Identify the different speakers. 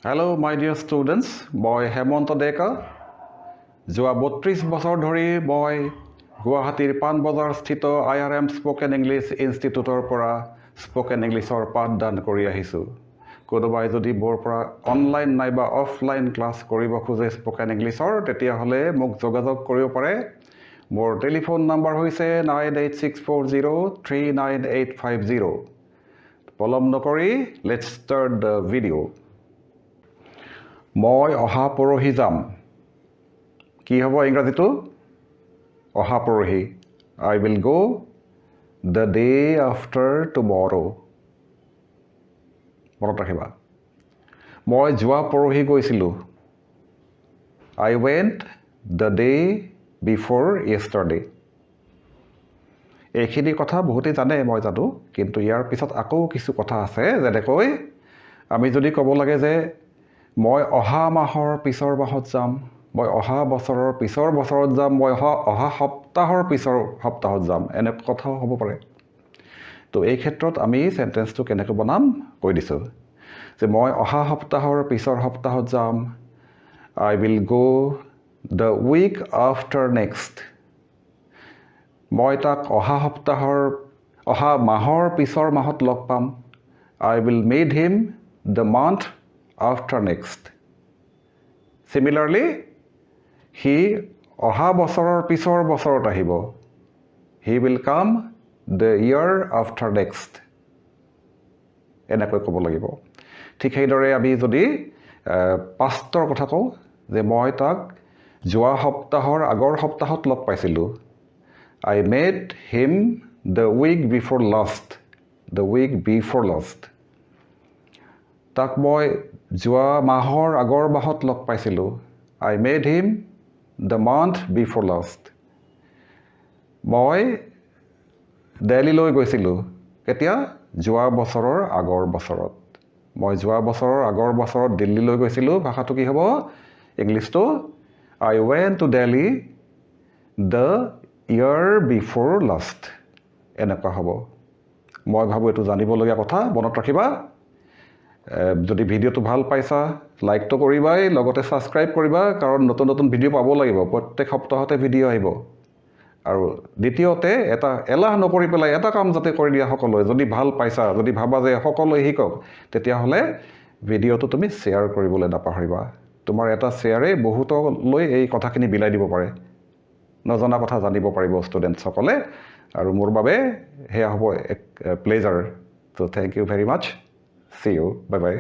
Speaker 1: Hello, my dear students. মই হেমন্ত ডেকা। যোৱা 32 বছৰ ধৰি মই গুৱাহাটীৰ পাণবজাৰ স্থিত IRM স্পোকেন ইংলিছ ইনষ্টিটিউটৰ পৰা স্পোকেন ইংলিছৰ পাঠদান কৰি আহিছোঁ। কোনোবাই যদি মোৰ পৰা অনলাইন নাইবা অফলাইন ক্লাছ কৰিব খোজে স্পোকেন ইংলিছৰ তেতিয়াহ'লে মোক যোগাযোগ কৰিব পাৰে। মোৰ টেলিফোন নম্বৰ হৈছে 9864039850। পলম নকৰি লেটছ ষ্টাৰ্ট দ্য ভিডিঅ'। মই অহা পৰহি যাম। কি হ'ব ইংৰাজীটো? অহা পৰহি। I will go the day after tomorrow. মনত ৰাখিবা। মই যোৱা পৰহি গৈছিলোঁ। I went the day before yesterday. এইখিনি কথা বহুতেই জানে মই জানো, কিন্তু ইয়াৰ পিছত আকৌ কিছু কথা আছে। যেনেকৈ আমি যদি ক'ব লাগে যে মই অহা মাহৰ পিছৰ মাহত যাম, মই অহা বছৰৰ পিছৰ বছৰত যাম, মই অহা সপ্তাহৰ পিছৰ সপ্তাহত যাম, এনেকুৱা কথাও হ'ব পাৰে। তো এই ক্ষেত্ৰত আমি চেণ্টেন্সটো কেনেকৈ বনাম কৈ দিছোঁ যে মই অহা সপ্তাহৰ পিছৰ সপ্তাহত যাম। I will go the week after next. মই তাক অহা মাহৰ পিছৰ মাহত লগ পাম। I will meet him the month after next. Similarly, he অহা বছৰৰ পিছৰ বছৰত আহিব। He will come the year after next. এনেকৈ ক'ব লাগিব। ঠিক সেইদৰে আমি যদি পাষ্টৰ কথা কওঁ যে মই তাক যোৱা সপ্তাহৰ আগৰ সপ্তাহত লগ পাইছিলোঁ। I met him the week before last. The week before last. তাক মই যোৱা মাহৰ আগৰ মাহত লগ পাইছিলোঁ। I met him the month before last. মই দিল্লীলৈ গৈছিলোঁ। কেতিয়া? যোৱা বছৰৰ আগৰ বছৰত। মই যোৱা বছৰৰ আগৰ বছৰত দিল্লীলৈ গৈছিলোঁ। ভাষাটো কি হ'ব? ইংলিছটো I went to Delhi the year before last. এনেকুৱা হ'ব। মই ভাবোঁ এইটো জানিবলগীয়া কথা, মনত ৰাখিবা। যদি ভিডিঅ'টো ভাল পাইছা লাইকটো কৰিবাই, লগতে ছাবস্ক্ৰাইব কৰিবা, কাৰণ নতুন নতুন ভিডিঅ' পাব লাগিব। প্ৰত্যেক সপ্তাহতে ভিডিঅ' আহিব। আৰু দ্বিতীয়তে এটা এলাহ নকৰি পেলাই এটা কাম যাতে কৰি দিয়া সকলোৱে। যদি ভাল পাইছা, যদি ভাবা যে সকলোৱে শিকক, তেতিয়াহ'লে ভিডিঅ'টো তুমি শ্বেয়াৰ কৰিবলৈ নাপাহৰিবা। তোমাৰ এটা শ্বেয়াৰে বহুতলৈ এই কথাখিনি বিলাই দিব পাৰে। নজনা কথা জানিব পাৰিব ষ্টুডেণ্টসকলে। আৰু মোৰ বাবে সেয়া হ'ব এক প্লেজাৰ। ত' thank you very much. See you. Bye-bye.